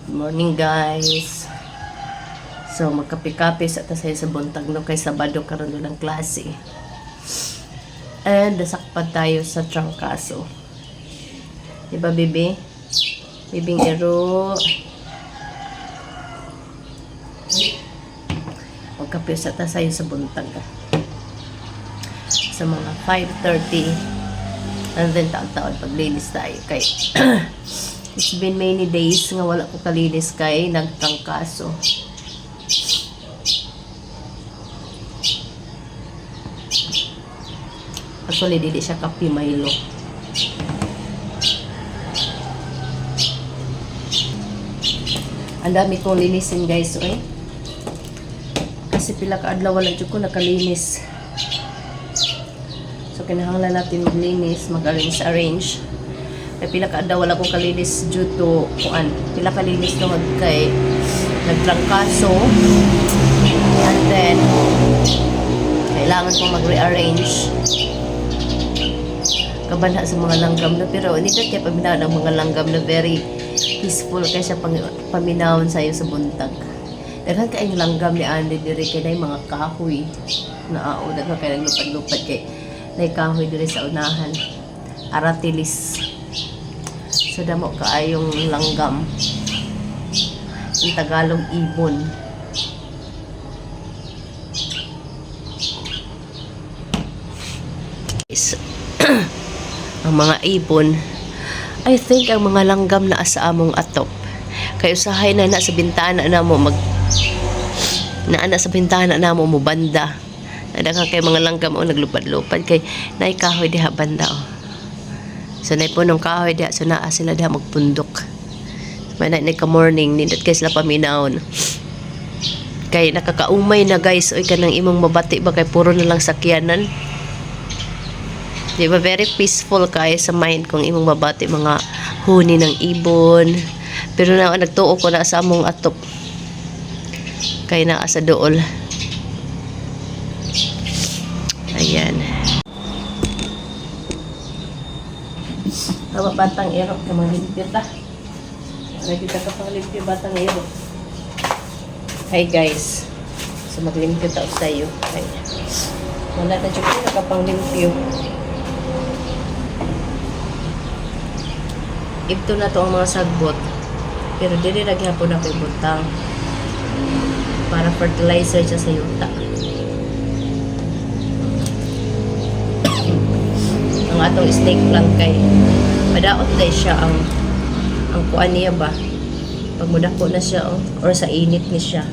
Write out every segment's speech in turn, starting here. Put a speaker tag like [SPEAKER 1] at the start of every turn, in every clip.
[SPEAKER 1] Morning guys. So magkape-kape sa tasay sa buntag no kay Sabado karon ng klase. And dasakpad tayo sa trangkaso. Diba bebe? Bibing ero. Magkape sa tasay sa buntag. Sa mga 5:30. And then taon-taon paglinis tayo kay it's been many days nga wala ko kalinis kay nagtrangkaso. Actually, dili siya kape Milo. Ang dami kong linisin guys, okay? Kasi pila ka adlaw wala jud ko nakalinis. So kinahanglan natin maglinis, mag-arrange. Kaya pila ka daw wala kong kalinis due to kuan. Pila kalinis na kay nagtrangkaso. And then kailangan kong mag-rearrange. Kabanha sa mga langgam na pero hindi ka kaya paminaw ng mga langgam na very peaceful kaya siya paminawon sa iyo sa buntag. Daghan kay langgam ni Andy diri kay nay mga kahoy na daghan kay naglupad-lupad kay nay kahoy diri sa unahan. Aratilis. So damo kaayong langgam. Ang Tagalog ibon. Ang mga ibon, I think ang mga langgam na sa among atop. Kay usahay na sa bintana na mo sa bintana na mo banda. Daghang kay mga langgam o naglupad-lupad kay nay kahoy diha banda o. So nay punong kahoy diha so naa sila diha magpundok. May na ka-morning nindot kay sila paminawon. Kay nakakaumay na guys oy kanang imong mabati ba kay puro na lang sakyanan. Di ba very peaceful kay sa mind kung imong mabati mga huni ng ibon. Pero na nagtuo ko na sa among atop. Kay naa sa dool. Ayan. Tawa batang ero ka mga limpyo ta. Nagkita ka pang limpyo batang ero. Hi guys. So maglimpyo ta sa iyo. Ay. Wala na jud ko nakapang limpyo. Ito na to ang mga sagbot. Pero dili ra gyapon na kay butang. Para fertilizer siya sa yuta. Ang atong snake plant kay madaot dai siya ang kuan niya ba. Pag mudako na siya or sa init ni siya.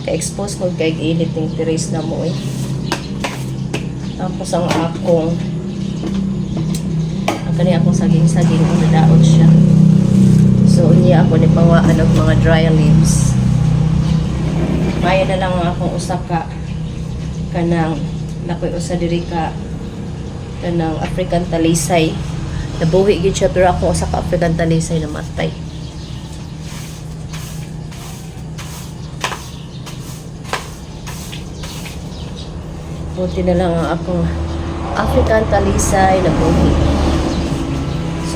[SPEAKER 1] Kay expose ko kay init ning terrace na mo eh. Tapos ang kani akong saging-saging kung nadaot siya. So, niya ako ni pawaan og mga dry leaves. Maya na lang akong usaka kanang nakoy usa diri ka kanang African talisay. Nabuhi gyud siya pero ako usa ka African talisay na matay. Buti na lang ang akong African talisay na buhi.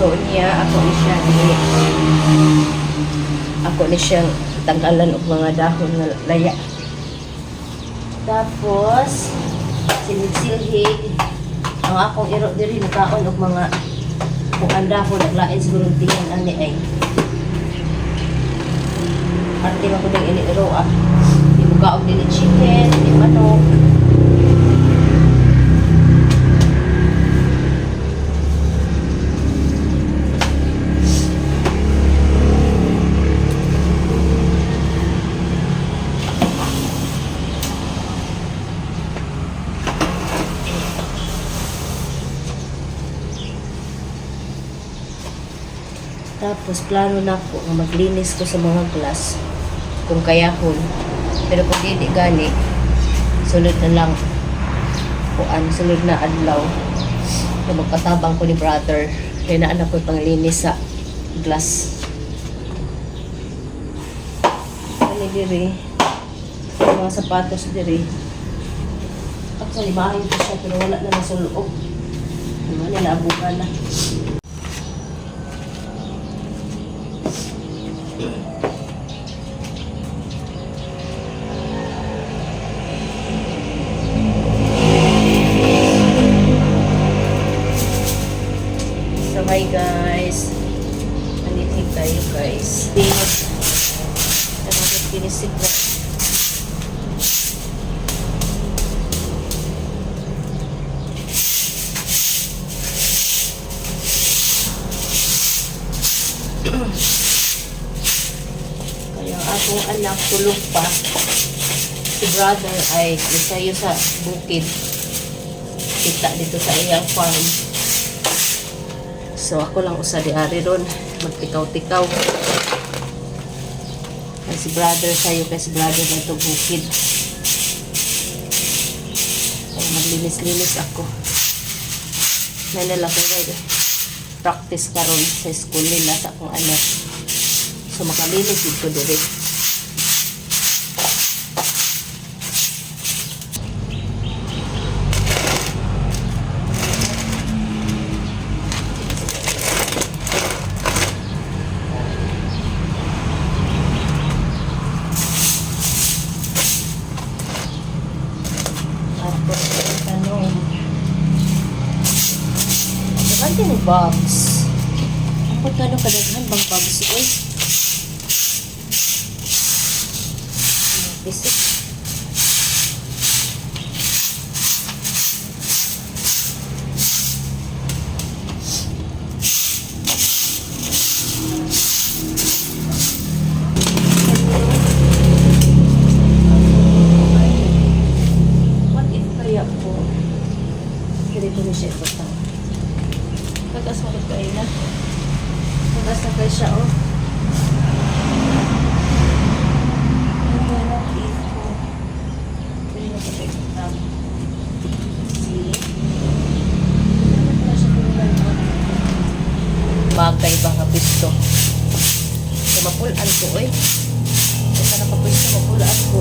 [SPEAKER 1] So niya ako ni siyang tanggalan og mga dahon nga laya. Tapos silhig ang akong iro diri nakaon og mga kung ang dahon naglain siguro tingin ani ay. Arte man ko ding ini iro ibugaog dili chicken, di manok. Tapos plano na ko nga maglinis ko sa mga glass kung kayahon. Pero kung hindi gani, sunod na lang sunod na adlaw. So magpatabang ko ni brother. Kaya naanak ko panglinis sa glass. Ano diri? Mga sapatos diri. Actually, bahay ko siya, pero wala na nasa loob. Naman nila, abukan na. So, hi guys. Nanitig tayo guys. Pinisip na. Kaya akong anak tulog pa. Si brother ay isayo sa bukid. Kita dito sa iyang farm. So ako lang usa di ari ron. Magtikaw-tikaw. Kaya si brother sayo, kaya si brother na ito bukid. Kaya maglinis-linis ako. Nanala ko guys. Practice karon sa school nila sa akong anak. So makalinis ito dire. Tapos tanong. Ano yung bags? Ang pagkano kadaghan bang bags eh? Bisik. What if kaya po? Ganito na siya ipatang. Tagas mo kayo na. Tagas na kayo siya, oh. Ang gano'n ito. Pwede na sa kayo ipatang. See? Dapat na siya kung magkay ba nga pisto. So, mapulaan ko, eh. Kaya nakapisto, mapulaan ko.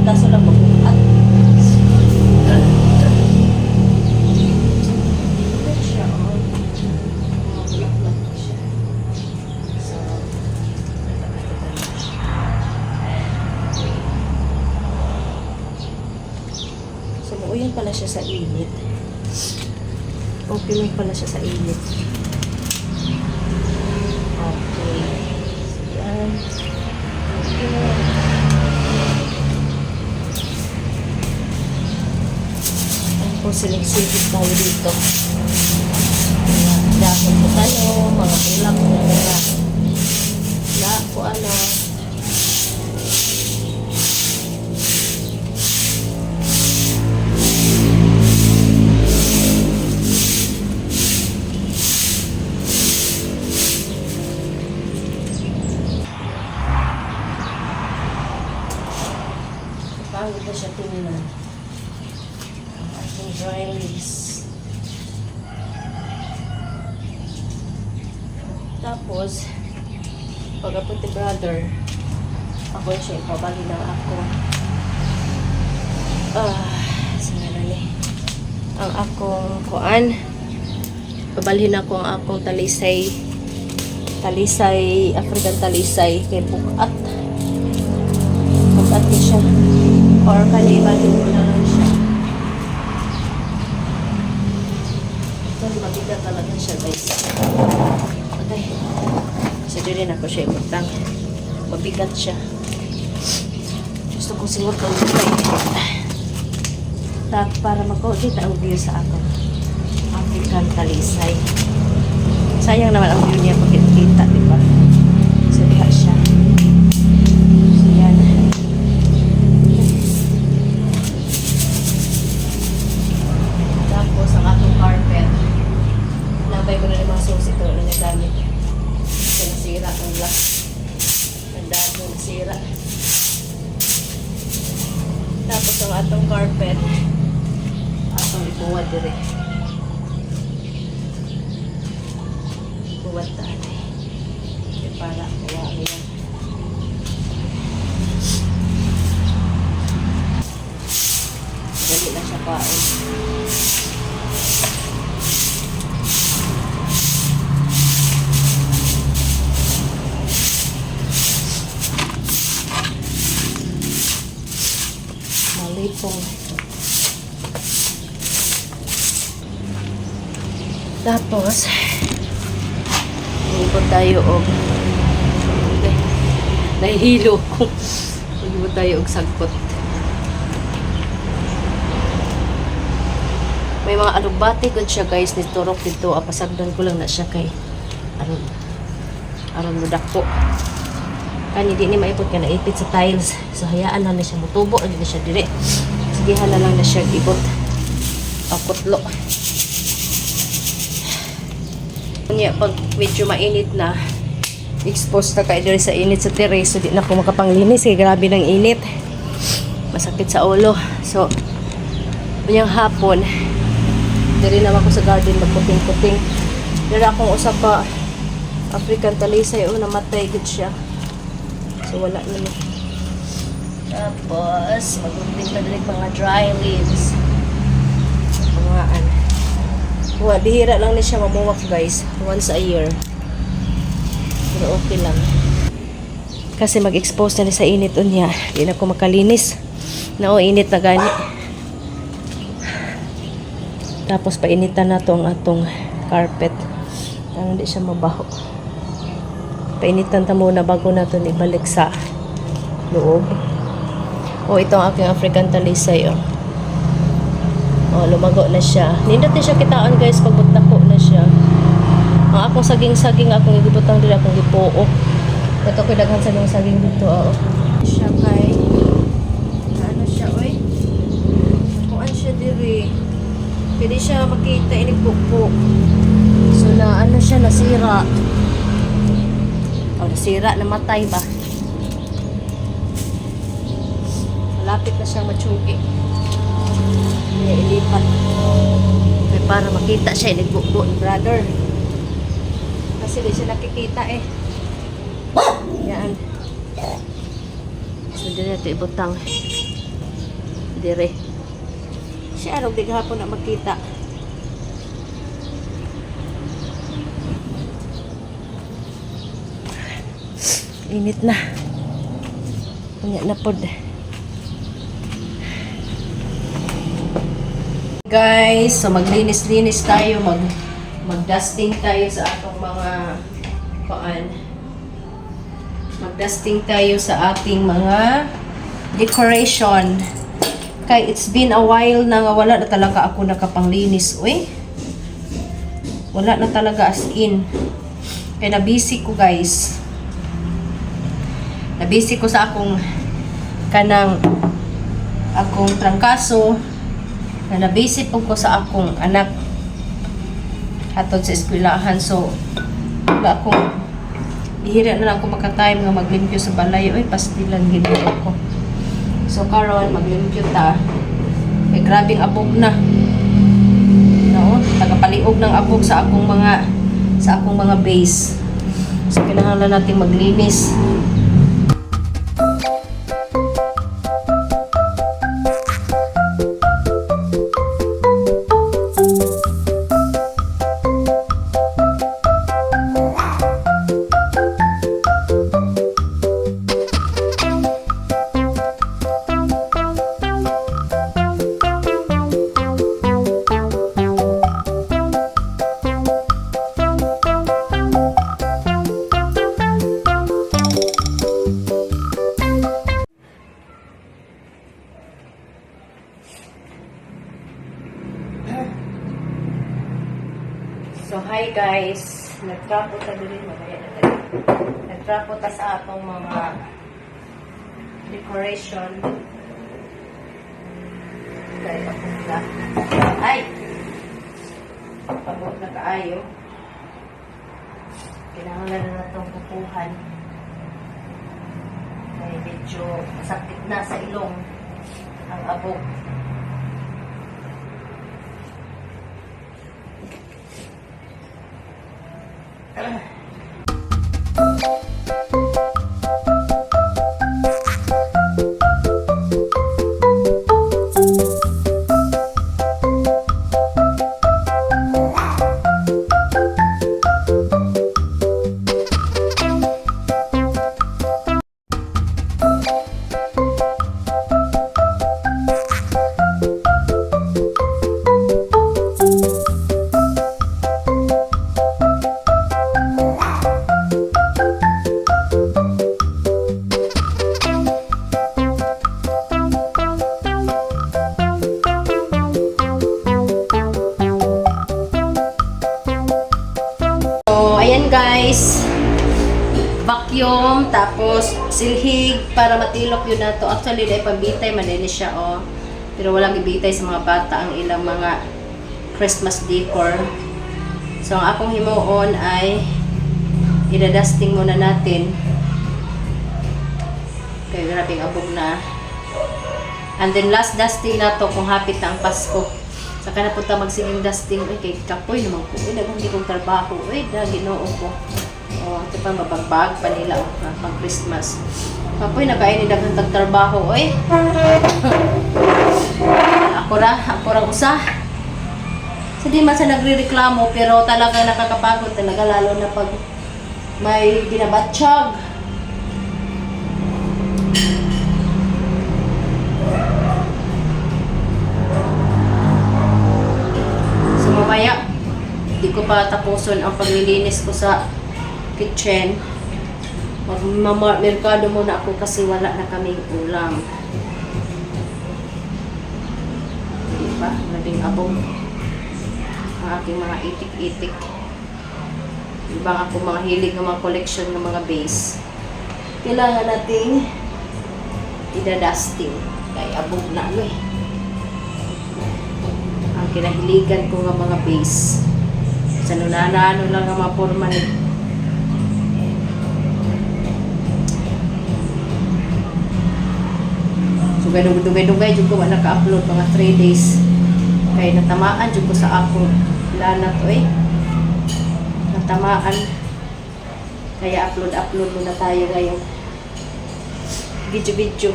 [SPEAKER 1] Kaso lang mapulaan. Uyan pala siya sa init. Okay lang pala siya sa init. Okay. So, yan. Okay. Tapos siling-silig tayo dito. Dahil po tayo, mga bulak na mga po ano. Pangit na siya tingnan. Ang ating dry leaves. Tapos, pag-apunti brother, ako siya ipabali ng ako. Sana ni. Ang akong kuan. Pabalhin ako ang akong talisay. Talisay, African talisay. Kay bukat. Bukat ni siya. Or kalibalhin mo na lang siya. Ito, mabigat talaga siya guys. Okay. Sige rin ako siya ibutang. Mabigat siya. Gusto ko siguro kawin. Para mag-audit ang view sa ako. African talisay. Sayang naman ang view niya pag kita, diba? So, diha siya. So, yan. Tapos, ang aking carpet. Nabay ko na yung mga susi ko na nagamit. Kasi nasira ang glass. Ang dami yung nasira. Tapos, ang atong carpet. Atong ipuwad dire. Ipuwad tayo. Para kuha yan. Tapos, ibot tayo og nahihilo ko. Ibot tayo og sagpot. May mga alugbati good siya guys ni turok dito. Pasagdan ko lang na siya kay aron mo dako. Kani di ni maipot ka naipit sa tiles. So hayaan lang na siya mutubo, hindi na siya dire. Sige hala lang na siya ibot. Pagkutlo. Kunya pag medyo mainit na, exposed na kayo dire sa init sa terrace, so di na ako makapanglinis kay grabe ng init. Masakit sa ulo. So kunyang hapon diri naman ko sa garden magputing-puting. Diri akong usa pa African talisay namatay gud siya. So wala na. Tapos magunting pa diri mga dry leaves. Pangaan. Bihira lang ni siya mamuwak guys, once a year. Pero okay lang. Kasi mag-expose na ni sa init unya, di na ko makalinis. Init na gani. Tapos painitan na to ang atong carpet. Para hindi siya mabaho. Painitan ta muna bago nato ibalik sa loob. Ito ang aking African talisay. Lumago na siya. Nindot din siya kitaan guys pag butako na siya. Ang akong saging-saging akong igibutang dili akong gipuo. Ito ko daghan sa ng saging dito. Siya kay ano siya oy? Kuan siya diri. Pwede siya makita inigpukpuk. So na ano siya nasira. Nasira, namatay ba? Malapit na siyang matsugi. Kaya ilipat. Kaya para makita siya inigbukbo ni brother. Kasi di siya nakikita eh. Yan. So dire ito ibutang. Dire. Siya arog di gahapon na makita. Init na. Punya na pod. Guys, so maglinis-linis tayo, mag-dusting tayo sa atong mga mag-dusting tayo sa ating mga decoration. Kay it's been a while na nga wala na talaga ako nakapanglinis. Uy. Wala na talaga as in. Kaya na-busy ko guys. Na-busy ko sa akong trangkaso. Na-busy po ko sa akong anak. Hatod sa eskwelahan. So, wala akong ihira na lang ako makatime nga maglimpyo sa balay. Uy, pastilan gino ako. So karon maglimpyo ta. Kay grabing abog na. No, tagapaliog ng abog sa akong mga base. So kinahanglan nating maglinis. So, hi guys. Nagtrapo ta dili mamaya na tayo. Nagtrapo ta sa atong mga decoration. Dahil papunta. Ay! Pagod na kaayo. Kailangan na itong kukuhan. May medyo masakit na sa ilong ang abog. ayan guys. Vacuum, tapos silhig para matilok yun na to. Actually, dahil pambitay, manili siya, oh. Pero walang ibitay sa mga bata ang ilang mga Christmas decor. So, ang akong himuon ay idadusting muna natin. Kaya grabing abog na. And then last dusting na to kung hapit na ang Pasko. Saka na punta magsiging dusting. Uy, kay kapoy naman ko. Uy, hindi kong trabaho. Uy, ginoo ko. O, ito pa mabagbag pa nila pang Christmas. Kapoy, nakain ni daghang tagtrabaho. Uy. Ako ra usa. So, di man sa nagre-reklamo, pero talaga nakakapagod talaga, lalo na pag may binabatsyag. So, mamaya, di ko pa tapuson ang paglilinis ko sa kitchen. Magmamerkado muna ako kasi wala na kaming ulam. Diba? Naging abong ang aking mga itik-itik. Ibang ako mga hilig ng mga collection ng mga base. Kailangan nating idadusting. Kaya abog na ano eh. Ang kinahiligan ko ng mga base. Sa nunana-ano lang ang mga forma ni. So, dugay-dugay dyan ko naka-upload mga 3 days. Kaya natamaan dyan ko sa ako. Lana to eh. Natamaan. Kaya upload muna tayo ngayon. Video.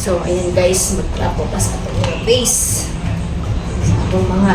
[SPEAKER 1] So, ayan guys, magpapapas ito mga base. Sa itong mga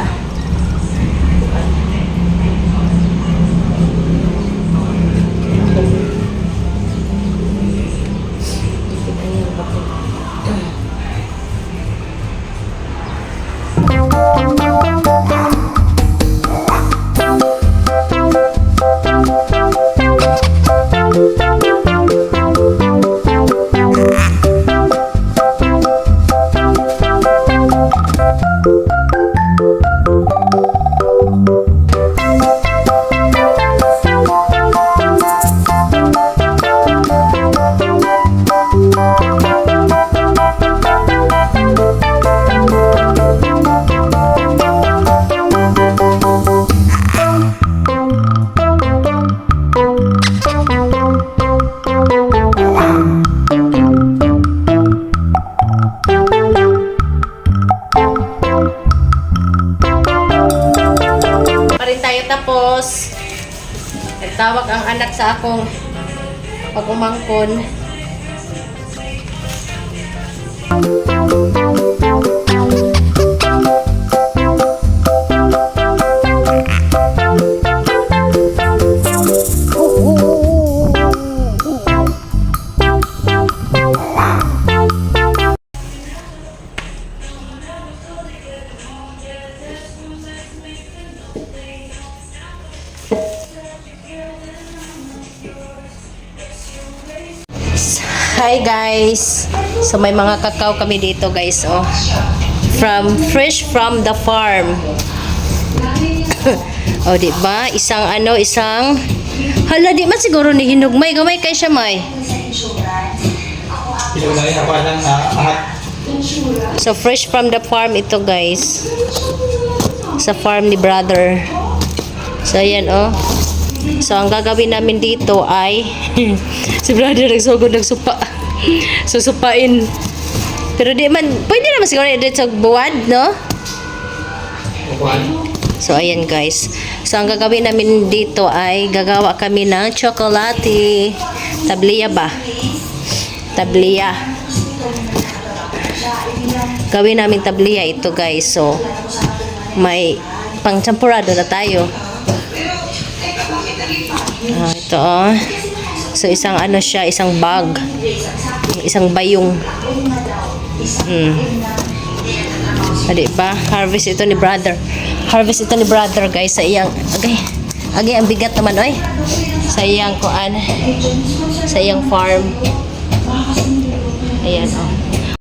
[SPEAKER 1] tapos nagtawag ang anak sa akong pag-umangkon. Hi guys. So may mga kakao kami dito guys, oh. Fresh from the farm. Oh, di ba? Isang hala, di man siguro ni hinugmay, gamay kay siya may. So fresh from the farm ito guys. Sa farm ni brother. So ayan, oh. So, ang gagawin namin dito ay si brother nagsugod ng supa. Susupain. Pero di man, pwede naman siguro edit sa buwad, no? So, ayan guys. So, ang gagawin namin dito ay gagawa kami ng chocolate. Tabliya ba? Tabliya. Gawin namin tabliya ito guys. So, may pang champurado na tayo. Ito oh. So isang ano siya, isang bag. isang bayong. Adi ba? Harvest ito ni brother. Harvest ito ni brother guys sa iyang agay ang bigat naman oy. Sa iyang kuan. Sa iyang farm. Ayan oh.